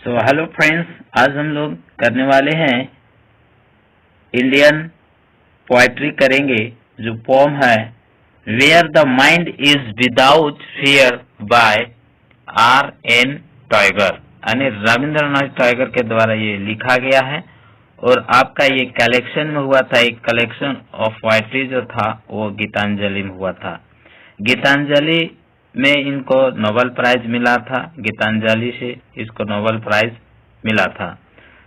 So hello friends, आज हम लोग करने वाले हैं इंडियन पोएट्री करेंगे। जो पोम है where the mind is without fear by R.N. Tagore, यानी रविंद्रनाथ टैगर के द्वारा ये लिखा गया है। और आपका ये कलेक्शन में हुआ था, एक कलेक्शन ऑफ पोएट्री जो था वो गीतांजलि में हुआ था। गीतांजलि में इनको नोबेल प्राइज मिला था, गीतांजलि से इसको नोबेल प्राइज मिला था।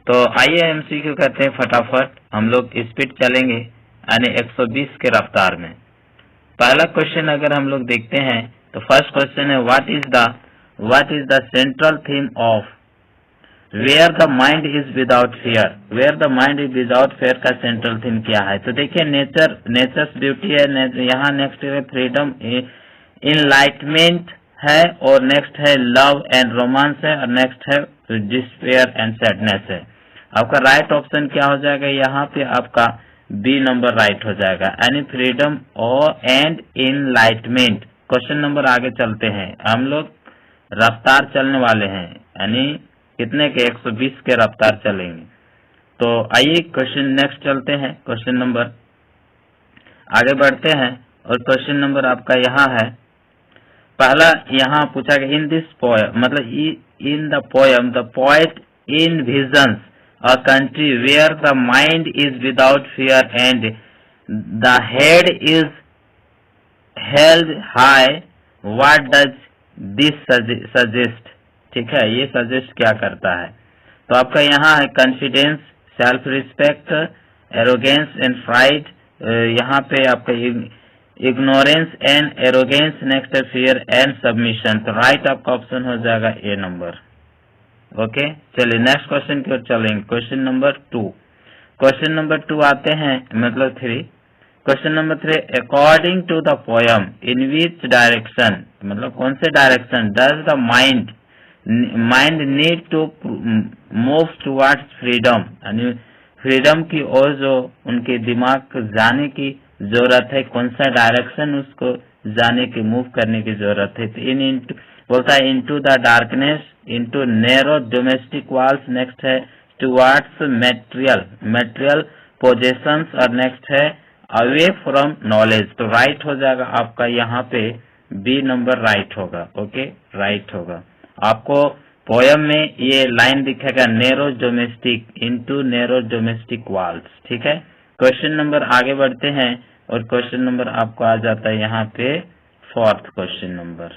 तो आइए MCQ करते हैं फटाफट, हम लोग स्पीड चलेंगे यानी 120 के रफ्तार में। पहला क्वेश्चन अगर हम लोग देखते हैं तो फर्स्ट क्वेश्चन है what is the central theme of where the mind is without fear. Where the mind is without fear का सेंट्रल थीम क्या है? तो देखिए नेचर्स ब्यूटी है, यहाँ नेक्स्ट है फ्रीडम, इनलाइटमेंट है, और नेक्स्ट है लव एंड रोमांस है, और नेक्स्ट है डिस्पेयर एंड सैडनेस है। आपका राइट ऑप्शन क्या हो जाएगा? यहाँ पे आपका बी नंबर राइट हो जाएगा, यानी फ्रीडम और एंड इनलाइटमेंट। क्वेश्चन नंबर आगे चलते हैं, हम लोग रफ्तार चलने वाले हैं, यानी कितने के 120 के रफ्तार चलेंगे। तो आइए क्वेश्चन नेक्स्ट चलते हैं, क्वेश्चन नंबर आगे बढ़ते हैं। और क्वेश्चन नंबर आपका यहाँ है, पहला यहाँ पूछा गया इन दिस पोएम, मतलब इन the poem the poet envisions a country where the mind is without fear and the head is held high. What does this suggest? ठीक है, ये सजेस्ट क्या करता है? तो आपका यहाँ है confidence, self respect, arrogance and pride, यहाँ पे आपका इग्नोरेंस एंड एरोगेंस, नेक्स्ट है फियर एंड सबमिशन। तो राइट आपका ऑप्शन हो जाएगा ए नंबर। ओके, चलिए नेक्स्ट क्वेश्चन की ओर चलेंगे, क्वेश्चन नंबर 2। क्वेश्चन नंबर 2 आते हैं, मतलब 3। Question number 3, according to the poem in which direction, मतलब कौन से direction does the mind need to move towards freedom, यानी फ्रीडम की ओर जो उनके दिमाग जाने की जरूरत है, कौन सा डायरेक्शन उसको जाने की, मूव करने की जरूरत है। तो बोलता है into the darkness, into narrow domestic walls, next है टुवर्ड्स मेटेरियल पोजेशंस, और नेक्स्ट है अवे फ्रॉम नॉलेज। तो राइट हो जाएगा आपका यहाँ पे बी नंबर राइट होगा। ओके, राइट होगा। आपको पोयम में ये लाइन दिखेगा narrow domestic, into narrow domestic walls. ठीक है, क्वेश्चन नंबर आगे बढ़ते हैं, और क्वेश्चन नंबर आपको आ जाता है यहाँ पे फोर्थ क्वेश्चन नंबर।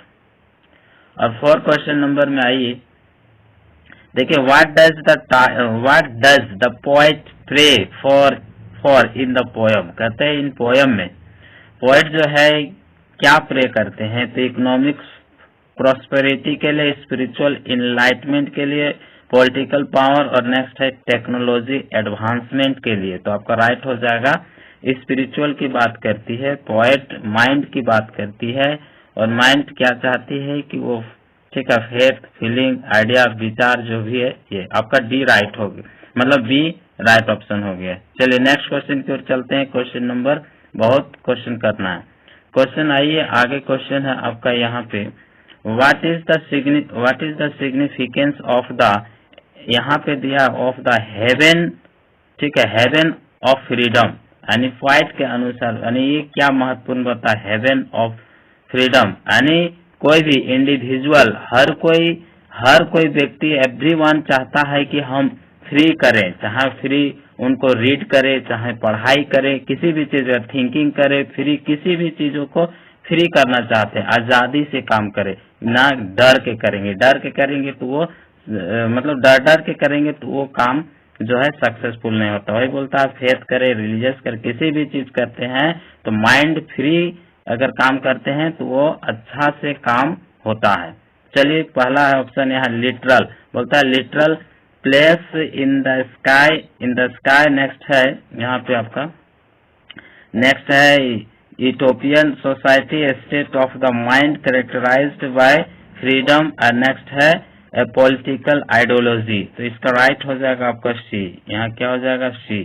और फोर्थ क्वेश्चन नंबर में आइए, देखिए what does the poet pray for in the poem. कहते हैं इन पोयम में पोएट जो है क्या प्रे करते हैं? तो इकोनॉमिक्स प्रॉस्पेरिटी के लिए, स्पिरिचुअल इनलाइटमेंट के लिए, पॉलिटिकल पावर, और नेक्स्ट है टेक्नोलॉजी एडवांसमेंट के लिए। तो आपका राइट हो जाएगा स्पिरिचुअल की बात करती है, पोएट माइंड की बात करती है, और माइंड क्या चाहती है कि वो, ठीक है, फेथ, फीलिंग, आइडिया, विचार जो भी है, ये आपका डी राइट हो गया, मतलब बी राइट ऑप्शन हो गया। चलिए नेक्स्ट क्वेश्चन की ओर चलते हैं, क्वेश्चन नंबर, बहुत क्वेश्चन करना है। क्वेश्चन आइए आगे, क्वेश्चन है आपका यहाँ पे what is the significance of the, यहाँ पे दिया ऑफ द हेवन, ठीक है, हेवन ऑफ फ्रीडम, यानी पोएट के अनुसार, यानी ये क्या महत्वपूर्ण बता, हेवन ऑफ फ्रीडम, यानी कोई भी इंडिविजुअल, हर कोई व्यक्ति, एवरीवन चाहता है कि हम फ्री करें, चाहे फ्री उनको रीड करे, चाहे पढ़ाई करे, किसी भी चीज थिंकिंग करे, फ्री किसी भी चीजों को फ्री करना चाहते हैं, आजादी से काम करे, ना डर के करेंगे तो वो, मतलब डर के करेंगे तो वो काम जो है सक्सेसफुल नहीं होता। वही बोलता है फेथ करे, रिलीजियस करे, किसी भी चीज करते हैं तो माइंड फ्री अगर काम करते हैं तो वो अच्छा से काम होता है। चलिए पहला ऑप्शन यहाँ लिटरल, बोलता है literal place in the sky, next है यहाँ पे आपका, नेक्स्ट है utopian society, state of the mind characterised by freedom, और नेक्स्ट है पॉलिटिकल आइडियोलॉजी। तो इसका राइट हो जाएगा आपका सी, यहाँ क्या हो जाएगा सी।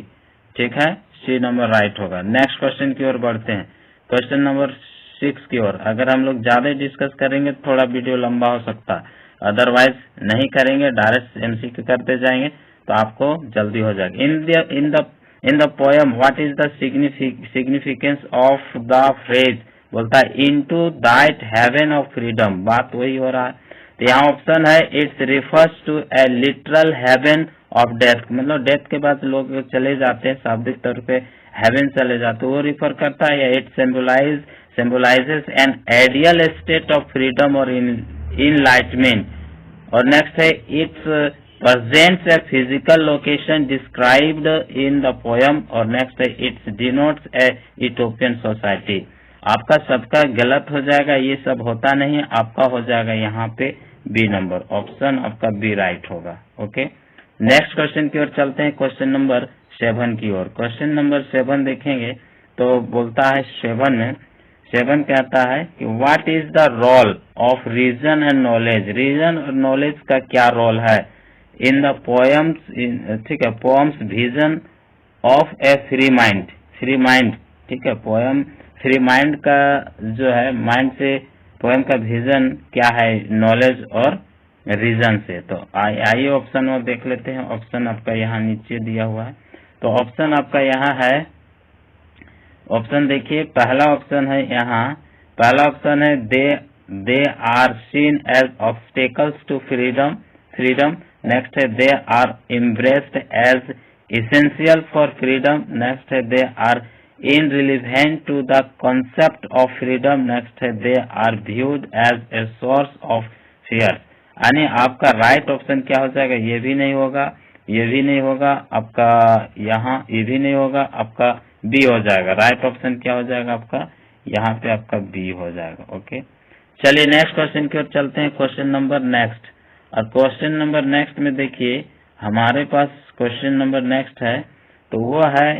ठीक है, सी नंबर राइट होगा। नेक्स्ट क्वेश्चन की ओर बढ़ते हैं, क्वेश्चन नंबर 6 की ओर। अगर हम लोग ज्यादा डिस्कस करेंगे तो थोड़ा वीडियो लंबा हो सकता है, अदरवाइज नहीं करेंगे, डायरेक्ट MCQ करते जाएंगे तो आपको जल्दी हो जाएगा। In the poem what is the significance of the phrase, बोलता है into that heaven of freedom, बात वही हो रहा है। तो यहाँ ऑप्शन है it's refers to a literal heaven of death, मतलब डेथ के बाद लोग चले जाते हैं, शाब्दिक तौर पे हेवन चले जाते, वो रिफर करता है। It symbolizes an ideal state of freedom और इनलाइटमेंट। और नेक्स्ट है it's presents a physical location described in the poem, और नेक्स्ट है it's denotes a utopian society। आपका सबका गलत हो जाएगा, ये सब होता नहीं, आपका हो जाएगा यहाँ पे बी नंबर, ऑप्शन आपका बी राइट होगा। ओके, नेक्स्ट क्वेश्चन की ओर चलते हैं, क्वेश्चन नंबर 7 की ओर। क्वेश्चन नंबर 7 देखेंगे तो बोलता है 7 कहता है कि what is the role of reason and knowledge, reason और नॉलेज का क्या रोल है इन द पोएम्स, ठीक है, poem's vision of a free mind, free mind, ठीक है, पोएम फ्री माइंड का जो है, माइंड से पोएम का विजन क्या है नॉलेज और रीजन से। तो आइए ऑप्शन और देख लेते हैं। ऑप्शन आपका यहाँ नीचे दिया हुआ है, तो ऑप्शन आपका यहाँ है, ऑप्शन देखिए, पहला ऑप्शन है यहाँ, पहला ऑप्शन है they are seen as obstacles to freedom. Next है they are embraced as essential for freedom। Next है they are irrelevant to the concept of freedom। Next है they are viewed as a source of fear। यानी आपका right option क्या हो जाएगा, ये भी नहीं होगा, ये भी नहीं होगा, आपका यहाँ ये भी नहीं होगा, आपका बी हो जाएगा। राइट ऑप्शन क्या हो जाएगा आपका, यहाँ पे आपका बी हो जाएगा। ओके, चलिए नेक्स्ट क्वेश्चन की ओर चलते हैं, क्वेश्चन नंबर नेक्स्ट। और क्वेश्चन नंबर नेक्स्ट में देखिए हमारे पास क्वेश्चन नंबर नेक्स्ट है, तो वो है,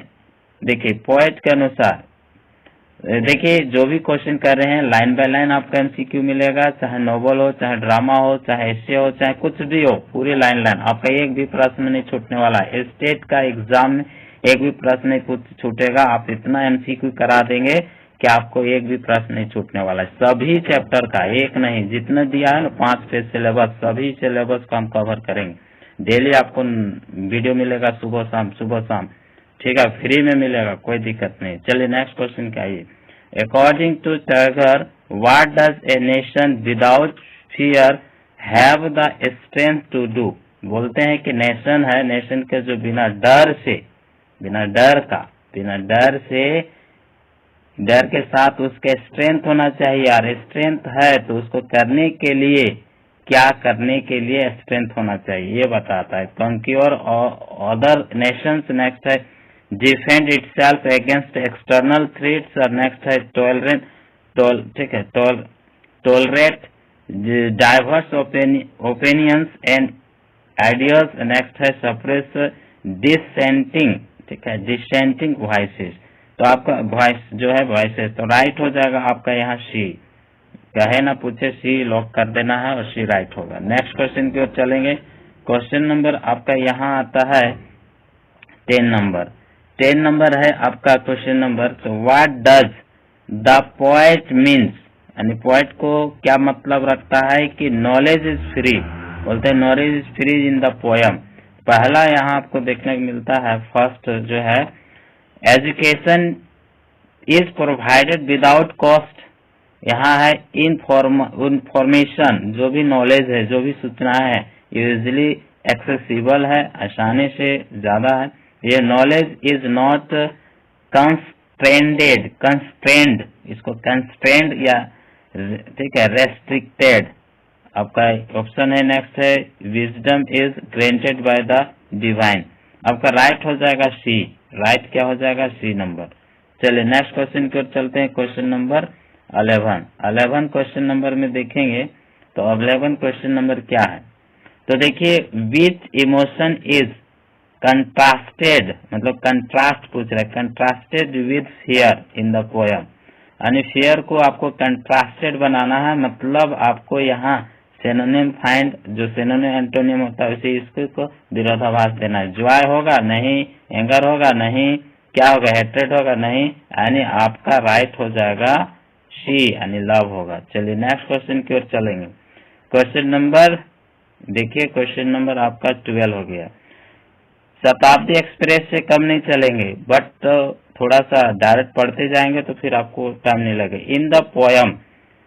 देखिए पोएट के अनुसार, देखिए जो भी क्वेश्चन कर रहे हैं लाइन बाय लाइन आपका MCQ मिलेगा, चाहे नोवेल हो, चाहे ड्रामा हो, चाहे एसे हो, चाहे कुछ भी हो, पूरी लाइन आपका एक भी प्रश्न नहीं छूटने वाला है। स्टेट का एग्जाम में एक भी प्रश्न नहीं छूटेगा, आप इतना MCQ करा देंगे कि आपको एक भी प्रश्न नहीं छूटने वाला है। सभी चैप्टर का, एक नहीं, जितना दिया है ना 5 पेज सिलेबस, सभी सिलेबस को हम कवर करेंगे। डेली आपको वीडियो मिलेगा, सुबह शाम, ठीक है, फ्री में मिलेगा, कोई दिक्कत नहीं। चलिए नेक्स्ट क्वेश्चन क्या है, according to Tagore what does a nation without fear have the strength to do, बोलते हैं कि नेशन है, नेशन के जो बिना डर के साथ उसके स्ट्रेंथ होना चाहिए, और स्ट्रेंथ है तो उसको करने के लिए, क्या करने के लिए स्ट्रेंथ होना चाहिए, ये बताता है। कॉन्क्योर अदर नेशंस, नेक्स्ट है defend itself against external threats, और नेक्स्ट है tolerate diverse opinions and ideas, next है सप्रेस डिसेंटिंग, ठीक है, डिसेंटिंग वॉइसेस। तो आपका वॉइस जो है वॉइसेस, तो राइट हो जाएगा आपका यहाँ सी, कहे ना पूछे, सी लॉक कर देना है और सी राइट होगा। नेक्स्ट क्वेश्चन की ओर चलेंगे, क्वेश्चन नंबर आपका यहाँ आता है 10 नंबर है आपका क्वेश्चन नंबर। तो what does the poet means, यानी पोएट को क्या मतलब रखता है कि नॉलेज इज फ्री, बोलते हैं knowledge is free in the poem. पहला यहाँ आपको देखने को मिलता है, फर्स्ट जो है education is provided without cost, यहाँ है इंफॉर्मेशन, जो भी नॉलेज है, जो भी सूचना है यूजली एक्सेसिबल है, आसानी से ज्यादा है। ये नॉलेज इज नॉट कंस्ट्रेंड, इसको कंस्ट्रेंड या ठीक है रेस्ट्रिक्टेड, आपका ऑप्शन है नेक्स्ट है wisdom is granted by the divine, आपका राइट हो जाएगा सी, राइट क्या हो जाएगा सी नंबर। चलिए नेक्स्ट क्वेश्चन की ओर चलते हैं, क्वेश्चन नंबर 11 क्वेश्चन नंबर में देखेंगे तो 11 क्वेश्चन नंबर क्या है, तो देखिए विच इमोशन इज कंट्रास्टेड, मतलब कंट्रास्ट पूछ रहा है, contrasted with fear in the poem, यानी फियर को आपको कंट्रास्टेड बनाना है, मतलब आपको यहाँ सिनोनिम फाइंड, जो सिनोनिम एंटोनिम होता है उसे इसको विरोधाभास देना है। जॉय होगा नहीं, एंगर होगा नहीं, क्या होगा, हेट्रेड होगा नहीं, यानी आपका राइट हो जाएगा सी, यानी लव होगा। चलिए नेक्स्ट क्वेश्चन की ओर चलेंगे, क्वेश्चन नंबर देखिए क्वेश्चन नंबर आपका 12 हो गया। शताब्दी एक्सप्रेस से कम नहीं चलेंगे, बट थोड़ा सा डायरेक्ट पढ़ते जाएंगे तो फिर आपको टाइम नहीं लगे। इन द पोयम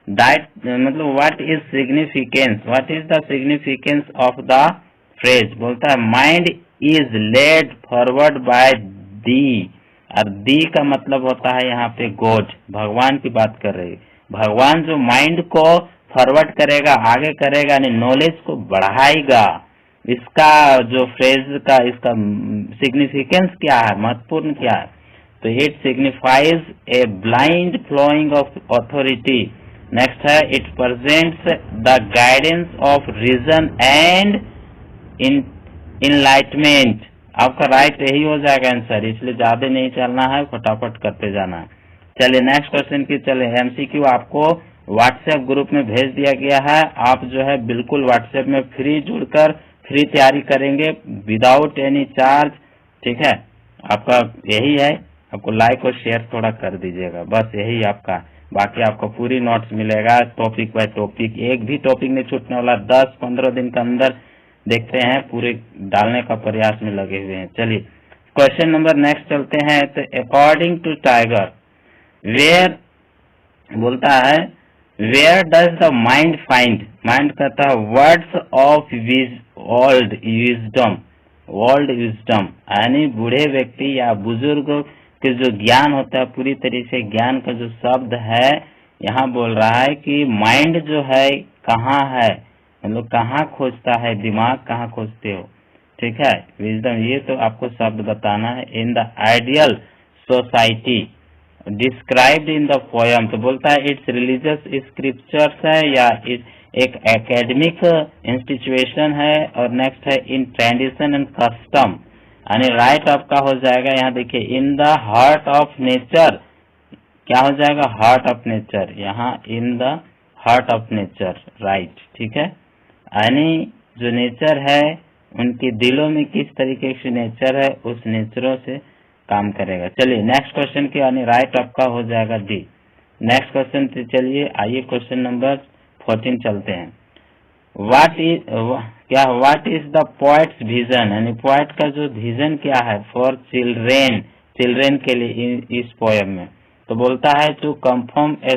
दैट मतलब what is significance, what is the significance of the phrase. बोलता है mind is led forward by thee, और दी का मतलब होता है यहाँ पे गॉड, भगवान की बात कर रही है। भगवान जो माइंड को फॉरवर्ड करेगा, आगे करेगा, यानी नॉलेज को बढ़ाएगा। इसका जो फ्रेज का इसका सिग्निफिकेंस क्या है, महत्वपूर्ण क्या है, तो it signifies a blind following of authority. Next है it presents the guidance of reason and enlightenment. आपका राइट यही हो जाएगा आंसर, इसलिए ज्यादा नहीं चलना है, फटाफट करते जाना है। चलिए नेक्स्ट क्वेश्चन की चले। एमसीक्यू आपको व्हाट्सएप ग्रुप में भेज दिया गया है, आप जो है बिल्कुल व्हाट्सएप में फ्री जुड़कर फ्री तैयारी करेंगे विदाउट एनी चार्ज, ठीक है। आपका यही है, आपको लाइक और शेयर थोड़ा कर दीजिएगा, बस यही आपका। बाकी आपको पूरी नोट्स मिलेगा टॉपिक बाय टॉपिक, एक भी टॉपिक नहीं छूटने वाला। 10-15 दिन के अंदर देखते हैं, पूरे डालने का प्रयास में लगे हुए हैं। चलिए क्वेश्चन नंबर नेक्स्ट चलते हैं। तो अकॉर्डिंग टू टाइगर वेयर, बोलता है where does the mind find, mind कहता है words of old wisdom, old wisdom, यानी बूढ़े व्यक्ति या बुजुर्ग के जो ज्ञान होता है, पूरी तरीके से ज्ञान का जो शब्द है यहाँ बोल रहा है कि माइंड जो है कहाँ है, मतलब कहाँ खोजता है, दिमाग कहाँ खोजते हो, ठीक है। विजडम ये तो आपको शब्द बताना है। In the ideal society described in the poem, तो बोलता है इट्स रिलीजियस स्क्रिप्चर्स है या एक एकेडमिक इंस्टीट्यूशन है, और नेक्स्ट है इन ट्रेडिशन एंड कस्टम, यानी राइट आपका हो जाएगा। यहाँ देखिए in the heart of nature, क्या हो जाएगा, हार्ट ऑफ नेचर, यहाँ in the heart of nature, right, ठीक है। यानी जो नेचर है उनके दिलों में किस तरीके से नेचर है, उस नेचरों से काम करेगा। चलिए नेक्स्ट क्वेश्चन की यानी राइट आपका हो जाएगा डी। नेक्स्ट क्वेश्चन से चलिए आइए क्वेश्चन नंबर 14 चलते हैं। What is the poets vision, यानी पोएट का जो विजन क्या है फॉर चिल्ड्रेन, चिल्ड्रेन के लिए इस पोएम में, तो बोलता है टू कंफर्म ए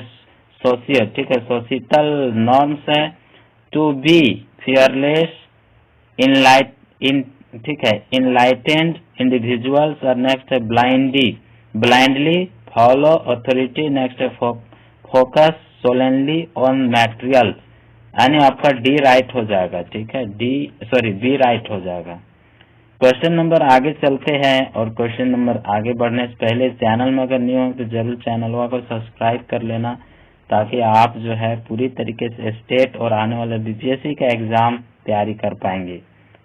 सोशियल, ठीक है, सोशियल नॉर्म्स है, टू बी फियरलेस ठीक है, इनलाइटेंड इंडिविजुअल्स, और नेक्स्ट है ब्लाइंडली फॉलो अथॉरिटी, नेक्स्ट है फोकस सोलेनली ऑन मैटेरियल, यानी आपका डी राइट हो जाएगा, ठीक है, बी राइट हो जाएगा। क्वेश्चन नंबर आगे चलते हैं, और क्वेश्चन नंबर आगे बढ़ने से पहले चैनल में अगर न्यू हो तो जरूर चैनल को सब्सक्राइब कर लेना, ताकि आप जो है पूरी तरीके से स्टेट और आने वाले बीपीएससी का एग्जाम तैयारी कर पाएंगे।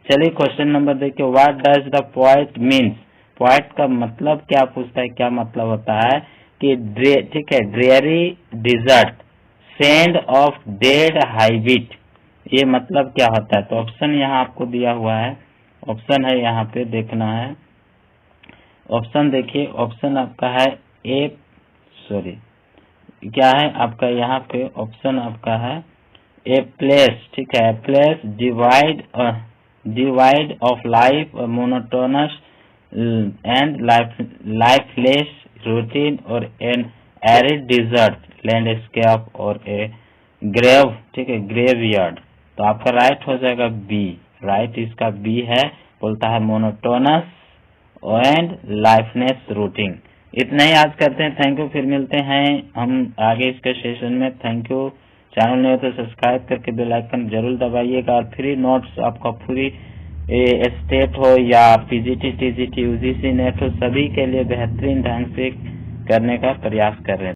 चलिए क्वेश्चन नंबर देखिए। What does the poet means, poet का मतलब क्या पूछता है, क्या मतलब होता है कि ठीक है, ड्रेयरी डिजर्ट सैंड ऑफ डेड हाइबिट, ये मतलब क्या होता है। तो ऑप्शन यहाँ आपको दिया हुआ है, ऑप्शन है यहाँ पे देखना है, ऑप्शन देखिए, ऑप्शन आपका है क्या है आपका यहाँ पे ऑप्शन आपका है ए प्लेस, ठीक है, place divide of life monotonous and lifeless routine, और एन एरिड डिजर्ट लैंडस्केप, और ए ग्रेव, ठीक है, ग्रेवयार्ड। तो आपका राइट हो जाएगा बी, राइट इसका बी है, बोलता है मोनोटोनस एंड लाइफनेस रूटीन। इतना ही आज करते हैं, थैंक यू, फिर मिलते हैं हम आगे इसके सेशन में। Thank you. चैनल नहीं हो तो सब्सक्राइब करके बेल आइकन जरूर दबाइएगा, और फ्री नोट्स आपका पूरी स्टेट हो या पीजीटी, टीजीटी, यूजीसी नेट हो, सभी के लिए बेहतरीन ढंग से करने का प्रयास कर रहे हैं।